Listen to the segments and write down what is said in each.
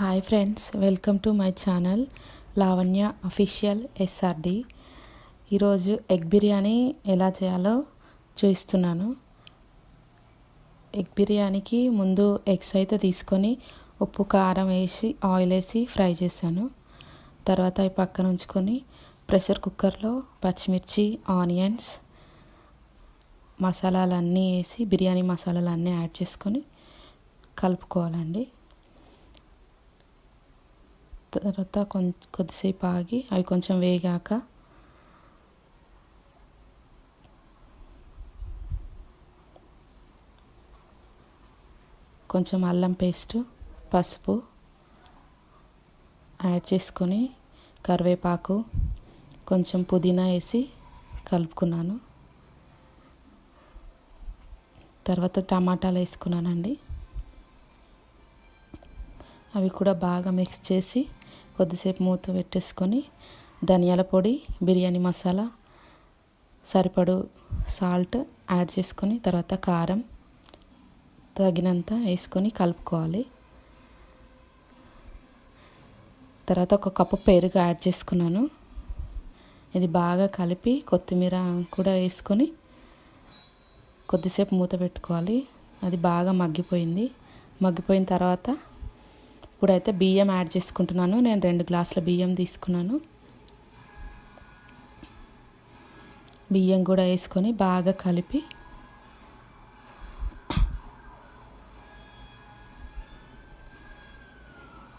Hi friends, welcome to my channel Lavanya official SRD. ఈరోజు egg biryani ఎలా చేయాలో చూపిస్తున్నాను. ఎగ్ బిర్యానీకి ముందు ఎగ్స్ అయితే తీసుకొని ఉప్పు కారం వేసి ఆయిల్ వేసి ఫ్రై చేశాను. తర్వాత అవి పక్కన ఉంచుకొని ప్రెషర్ కుక్కర్లో పచ్చిమిర్చి, ఆనియన్స్, మసాలాలన్నీ వేసి బిర్యానీ మసాలాలన్నీ యాడ్ చేసుకొని కలుపుకోవాలండి. తర్వాత కొద్దిసేపు ఆగి అవి కొంచెం వేగాక కొంచెం అల్లం పేస్ట్, పసుపు యాడ్ చేసుకొని కరివేపాకు, కొంచెం పుదీనా వేసి కలుపుకున్నాను. తర్వాత టమాటాలు వేసుకున్నానండి. అవి కూడా బాగా మిక్స్ చేసి కొద్దిసేపు మూత పెట్టేసుకొని ధనియాల పొడి, బిర్యానీ మసాలా, సరిపడు సాల్ట్ యాడ్ చేసుకొని తర్వాత కారం తగినంత వేసుకొని కలుపుకోవాలి. తర్వాత ఒక కప్పు పెరుగు యాడ్ చేసుకున్నాను. ఇది బాగా కలిపి కొత్తిమీర కూడా వేసుకొని కొద్దిసేపు మూత పెట్టుకోవాలి. అది బాగా మగ్గిపోయిన తర్వాత ఇప్పుడైతే బియ్యం యాడ్ చేసుకుంటున్నాను. నేను 2 గ్లాసుల బియ్యం తీసుకున్నాను. బియ్యం కూడా వేసుకొని బాగా కలిపి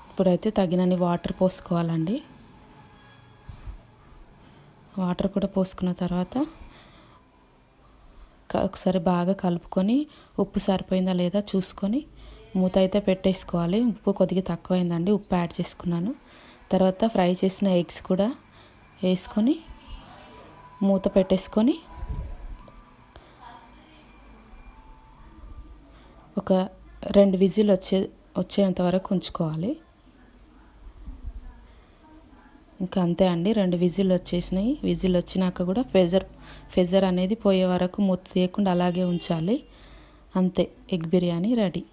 ఇప్పుడైతే తగినన్ని వాటర్ పోసుకోవాలండి. వాటర్ కూడా పోసుకున్న తర్వాత ఒకసారి బాగా కలుపుకొని ఉప్పు సరిపోయిందా లేదా చూసుకొని మూత అయితే పెట్టేసుకోవాలి. ఉప్పు కొద్దిగా తక్కువైందండి, ఉప్పు యాడ్ చేసుకున్నాను. తర్వాత ఫ్రై చేసిన ఎగ్స్ కూడా వేసుకొని మూత పెట్టేసుకొని ఒక 2 విజిల్ వచ్చేంత వరకు ఉంచుకోవాలి. ఇంకా అంతే అండి, 2 విజిల్ వచ్చేసినాయి. విజిల్ వచ్చినాక కూడా ప్రెజర్ అనేది పోయే వరకు మూత తీయకుండా అలాగే ఉంచాలి. అంతే, ఎగ్ బిర్యానీ రెడీ.